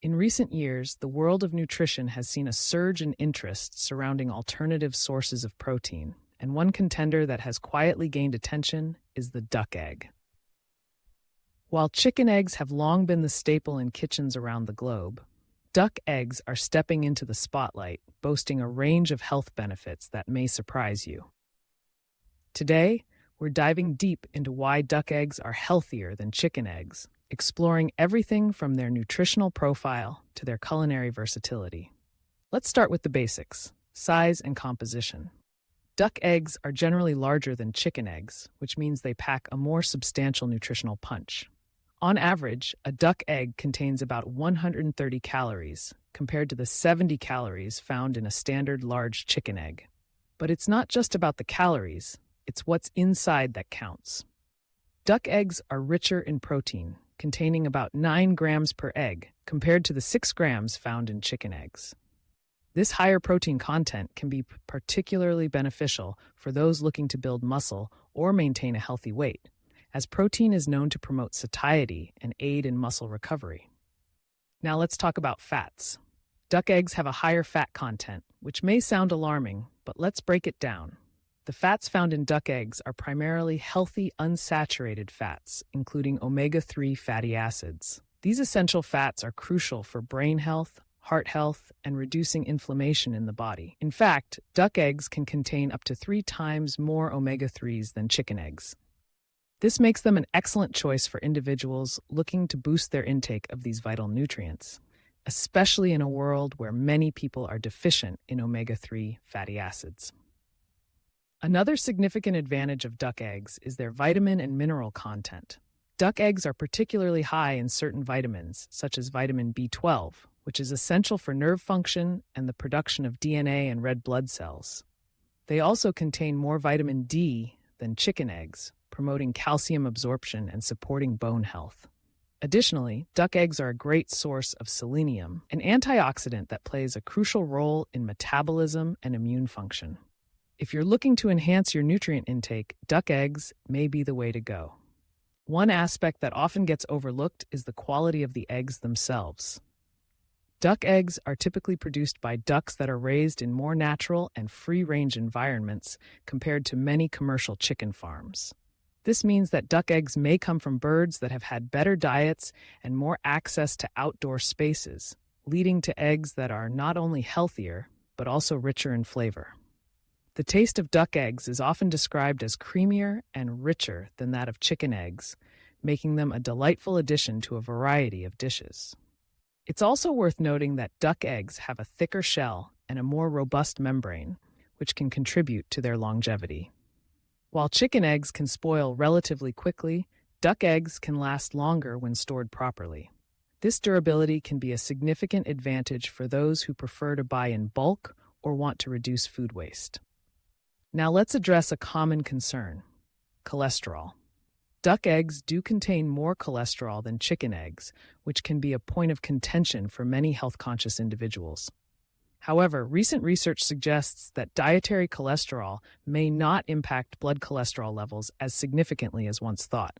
In recent years, the world of nutrition has seen a surge in interest surrounding alternative sources of protein, and one contender that has quietly gained attention is the duck egg. While chicken eggs have long been the staple in kitchens around the globe, duck eggs are stepping into the spotlight, boasting a range of health benefits that may surprise you. Today, we're diving deep into why duck eggs are healthier than chicken eggs, exploring everything from their nutritional profile to their culinary versatility. Let's start with the basics: size and composition. Duck eggs are generally larger than chicken eggs, which means they pack a more substantial nutritional punch. On average, a duck egg contains about 130 calories, compared to the 70 calories found in a standard large chicken egg. But it's not just about the calories, it's what's inside that counts. Duck eggs are richer in protein, containing about 9 grams per egg, compared to the 6 grams found in chicken eggs. This higher protein content can be particularly beneficial for those looking to build muscle or maintain a healthy weight, as protein is known to promote satiety and aid in muscle recovery. Now let's talk about fats. Duck eggs have a higher fat content, which may sound alarming, but let's break it down. The fats found in duck eggs are primarily healthy, unsaturated fats, including omega-3 fatty acids. These essential fats are crucial for brain health, heart health, and reducing inflammation in the body. In fact, duck eggs can contain up to 3 times more omega-3s than chicken eggs. This makes them an excellent choice for individuals looking to boost their intake of these vital nutrients, especially in a world where many people are deficient in omega-3 fatty acids. Another significant advantage of duck eggs is their vitamin and mineral content. Duck eggs are particularly high in certain vitamins, such as vitamin B12, which is essential for nerve function and the production of DNA and red blood cells. They also contain more vitamin D than chicken eggs, promoting calcium absorption and supporting bone health. Additionally, duck eggs are a great source of selenium, an antioxidant that plays a crucial role in metabolism and immune function. If you're looking to enhance your nutrient intake, duck eggs may be the way to go. One aspect that often gets overlooked is the quality of the eggs themselves. Duck eggs are typically produced by ducks that are raised in more natural and free-range environments compared to many commercial chicken farms. This means that duck eggs may come from birds that have had better diets and more access to outdoor spaces, leading to eggs that are not only healthier, but also richer in flavor. The taste of duck eggs is often described as creamier and richer than that of chicken eggs, making them a delightful addition to a variety of dishes. It's also worth noting that duck eggs have a thicker shell and a more robust membrane, which can contribute to their longevity. While chicken eggs can spoil relatively quickly, duck eggs can last longer when stored properly. This durability can be a significant advantage for those who prefer to buy in bulk or want to reduce food waste. Now let's address a common concern: cholesterol. Duck eggs do contain more cholesterol than chicken eggs, which can be a point of contention for many health-conscious individuals. However, recent research suggests that dietary cholesterol may not impact blood cholesterol levels as significantly as once thought.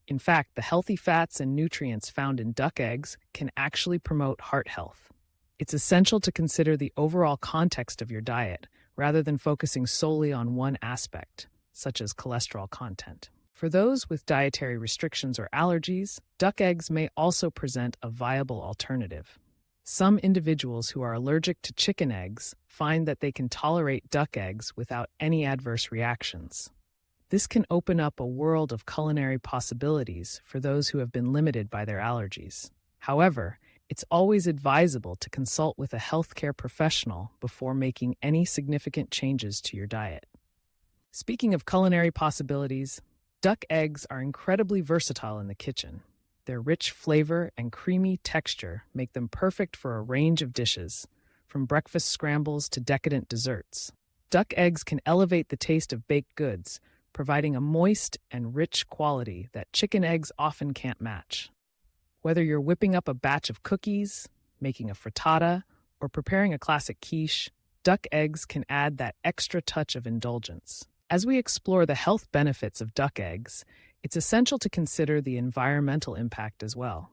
In fact, the healthy fats and nutrients found in duck eggs can actually promote heart health. It's essential to consider the overall context of your diet, rather than focusing solely on one aspect, such as cholesterol content. For those with dietary restrictions or allergies, duck eggs may also present a viable alternative. Some individuals who are allergic to chicken eggs find that they can tolerate duck eggs without any adverse reactions. This can open up a world of culinary possibilities for those who have been limited by their allergies. However, it's always advisable to consult with a healthcare professional before making any significant changes to your diet. Speaking of culinary possibilities, duck eggs are incredibly versatile in the kitchen. Their rich flavor and creamy texture make them perfect for a range of dishes, from breakfast scrambles to decadent desserts. Duck eggs can elevate the taste of baked goods, providing a moist and rich quality that chicken eggs often can't match. Whether you're whipping up a batch of cookies, making a frittata, or preparing a classic quiche, duck eggs can add that extra touch of indulgence. As we explore the health benefits of duck eggs, it's essential to consider the environmental impact as well.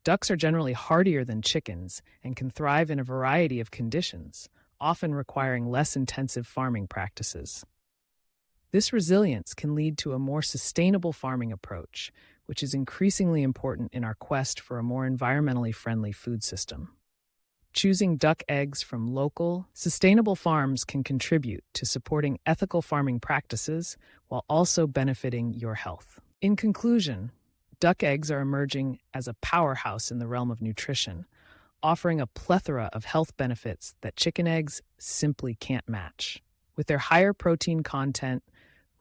Ducks are generally hardier than chickens and can thrive in a variety of conditions, often requiring less intensive farming practices. This resilience can lead to a more sustainable farming approach, which is increasingly important in our quest for a more environmentally friendly food system. Choosing duck eggs from local, sustainable farms can contribute to supporting ethical farming practices while also benefiting your health. In conclusion, duck eggs are emerging as a powerhouse in the realm of nutrition, offering a plethora of health benefits that chicken eggs simply can't match. With their higher protein content,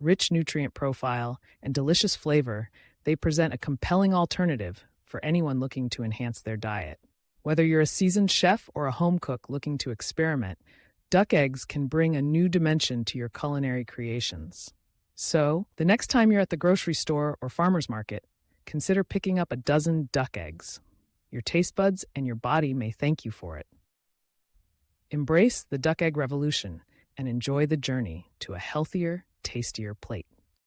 rich nutrient profile, and delicious flavor, they present a compelling alternative for anyone looking to enhance their diet. Whether you're a seasoned chef or a home cook looking to experiment, duck eggs can bring a new dimension to your culinary creations. So, the next time you're at the grocery store or farmer's market, consider picking up a dozen duck eggs. Your taste buds and your body may thank you for it. Embrace the duck egg revolution and enjoy the journey to a healthier, tastier plate.